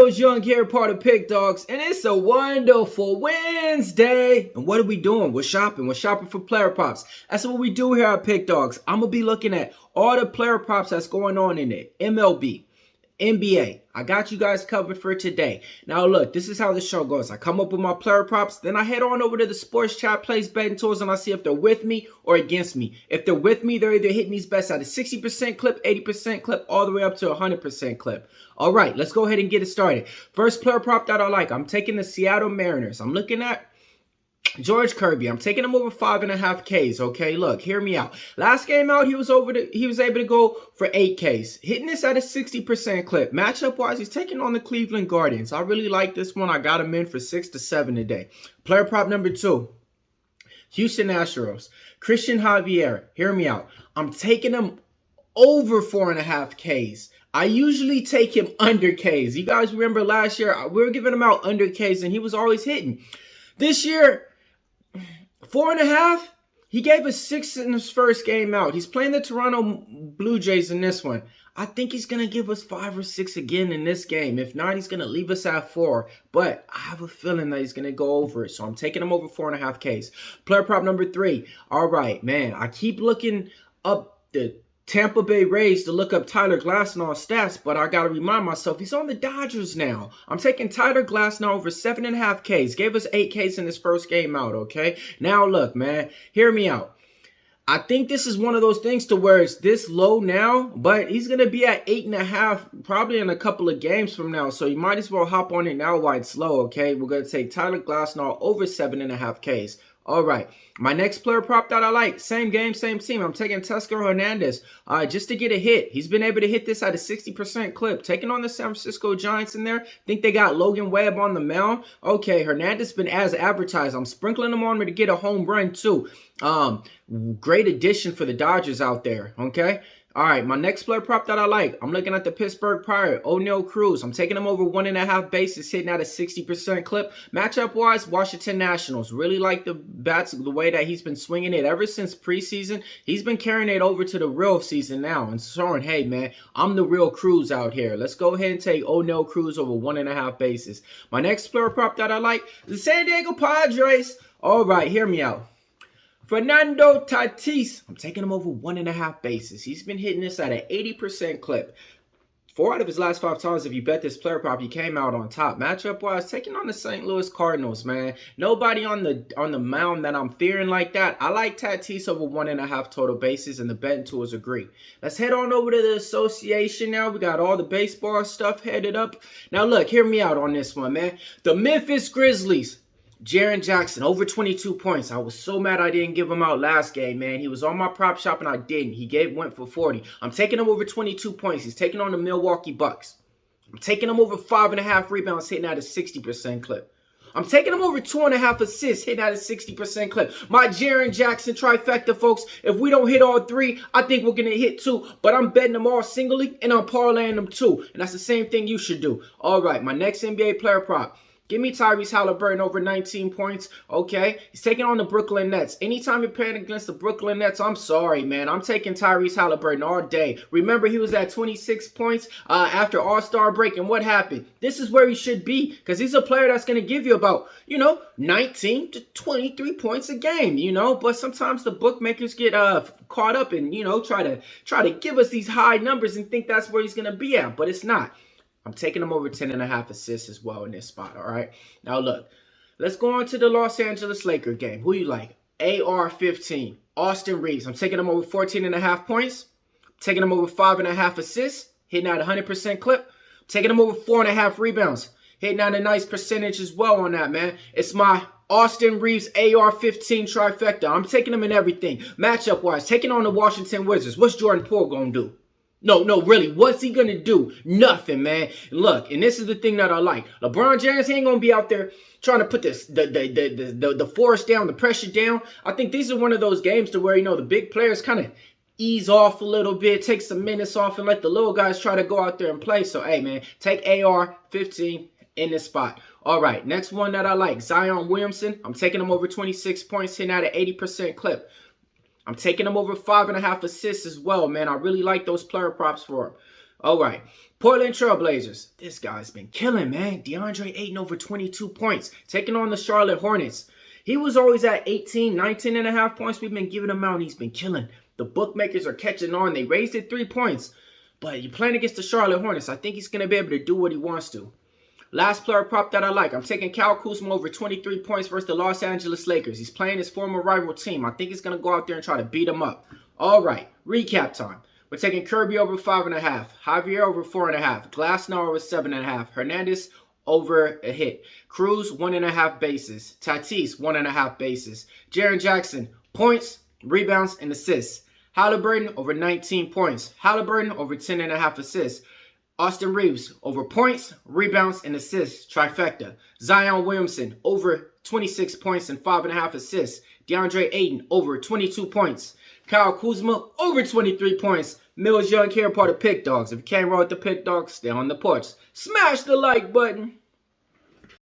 Millz Young here, part of Pick Dawgz, and it's a wonderful Wednesday. And what are we doing? We're shopping. We're shopping for player props. That's what we do here at Pick Dawgz. I'm going to be looking at all the player props that's going on in it. MLB, NBA. I got you guys covered for today. Now look, this is how the show goes. I come up with my player props, then I head on over to the sports chat, plays betting tools, and I see if they're with me or against me. If they're with me, they're either hitting these bets at a 60% clip, 80% clip, all the way up to 100% clip. All right, let's go ahead and get it started. First player prop that I like, I'm taking the Seattle Mariners. I'm looking at George Kirby. I'm taking him over 5.5 Ks. Okay, look, hear me out. Last game out, he was able to go for 8 Ks. Hitting this at a 60% clip. Matchup wise, he's taking on the Cleveland Guardians. I really like this one. I got him in for 6 to 7 today. Player prop number 2. Houston Astros. Christian Javier. Hear me out. I'm taking him over 4.5 Ks. I usually take him under Ks. You guys remember last year, we were giving him out under Ks and he was always hitting. This year, 4.5, he gave us 6 in his first game out. He's playing the Toronto Blue Jays in this one. I think he's going to give us 5 or 6 again in this game. If not, he's going to leave us at 4. But I have a feeling that he's going to go over it. So I'm taking him over 4.5 Ks. Player prop number 3. All right, man. I keep looking up the Tampa Bay Rays to look up Tyler Glasnow's stats, but I got to remind myself he's on the Dodgers now. I'm taking Tyler Glasnow over 7.5 Ks. Gave us 8 Ks in his first game out, okay? Now, look, man, hear me out. I think this is one of those things to where it's this low now, but he's going to be at 8.5 probably in a couple of games from now, so you might as well hop on it now while it's low, okay? We're going to take Tyler Glasnow over 7.5 Ks. All right, my next player prop that I like, same game, same team. I'm taking Teoscar Hernandez just to get a hit. He's been able to hit this at a 60% clip. Taking on the San Francisco Giants in there. Think they got Logan Webb on the mound. Okay, Hernandez been as advertised. I'm sprinkling him on me to get a home run too. Great addition for the Dodgers out there, okay? All right, my next player prop that I like, I'm looking at the Pittsburgh Pirate, O'Neal Cruz. I'm taking him over 1.5 bases, hitting at a 60% clip. Matchup-wise, Washington Nationals. Really like the bats, the way that he's been swinging it ever since preseason. He's been carrying it over to the real season now and showing, hey, man, I'm the real Cruz out here. Let's go ahead and take O'Neal Cruz over 1.5 bases. My next player prop that I like, the San Diego Padres. All right, hear me out. Fernando Tatis, I'm taking him over 1.5 bases. He's been hitting this at an 80% clip. 4 out of his last 5 times, if you bet this player prop, he came out on top. Matchup-wise, taking on the St. Louis Cardinals, man. Nobody on the mound that I'm fearing like that. I like Tatis over 1.5 total bases, and the betting tools agree. Let's head on over to the association now. We got all the baseball stuff headed up. Now, look, hear me out on this one, man. The Memphis Grizzlies. Jaren Jackson, over 22 points. I was so mad I didn't give him out last game, man. He was on my prop shop and I didn't. He went for 40. I'm taking him over 22 points. He's taking on the Milwaukee Bucks. I'm taking him over 5.5 rebounds, hitting at a 60% clip. I'm taking him over 2.5 assists, hitting at a 60% clip. My Jaren Jackson trifecta, folks. If we don't hit all 3, I think we're going to hit 2. But I'm betting them all singly and I'm parlaying them too. And that's the same thing you should do. All right, my next NBA player prop. Give me Tyrese Halliburton over 19 points, okay? He's taking on the Brooklyn Nets. Anytime you're playing against the Brooklyn Nets, I'm sorry, man. I'm taking Tyrese Halliburton all day. Remember, he was at 26 points after All-Star break, and what happened? This is where he should be because he's a player that's going to give you about, 19 to 23 points a game, But sometimes the bookmakers get caught up and, try to give us these high numbers and think that's where he's going to be at, but it's not. I'm taking him over 10.5 assists as well in this spot, all right? Now, look, let's go on to the Los Angeles Lakers game. Who you like? AR-15, Austin Reeves. I'm taking him over 14.5 points. Taking him over 5.5 assists, hitting at a 100% clip. Taking him over 4.5 rebounds, hitting at a nice percentage as well on that, man. It's my Austin Reeves AR-15 trifecta. I'm taking him in everything. Matchup-wise, taking on the Washington Wizards. What's Jordan Poole going to do? No, really, what's he going to do? Nothing, man. Look, and this is the thing that I like. LeBron James, he ain't going to be out there trying to put the force down, the pressure down. I think these are one of those games to where, the big players kind of ease off a little bit, take some minutes off, and let the little guys try to go out there and play. So, hey, man, take AR-15 in this spot. All right, next one that I like, Zion Williamson. I'm taking him over 26 points, hitting at an 80% clip. I'm taking him over 5.5 assists as well, man. I really like those player props for him. All right. Portland Trailblazers. This guy's been killing, man. DeAndre Ayton over 22 points. Taking on the Charlotte Hornets. He was always at 18, 19 and a half points. We've been giving him out, and he's been killing. The bookmakers are catching on. They raised it 3 points. But you're playing against the Charlotte Hornets. I think he's going to be able to do what he wants to. Last player prop that I like. I'm taking Kyle Kuzma over 23 points versus the Los Angeles Lakers. He's playing his former rival team. I think he's going to go out there and try to beat him up. All right. Recap time. We're taking Kirby over 5.5. Javier over 4.5. Glassnow over 7.5. Hernandez over a hit. Cruz 1.5 bases. Tatis 1.5 bases. Jaren Jackson points, rebounds, and assists. Halliburton over 19 points. Halliburton over 10.5 assists. Austin Reeves over points, rebounds, and assists. Trifecta. Zion Williamson over 26 points and 5.5 assists. DeAndre Ayton over 22 points. Kyle Kuzma over 23 points. Millz Young here, part of Pick Dawgz. If you can't roll with the Pick Dawgz, stay on the porch. Smash the like button.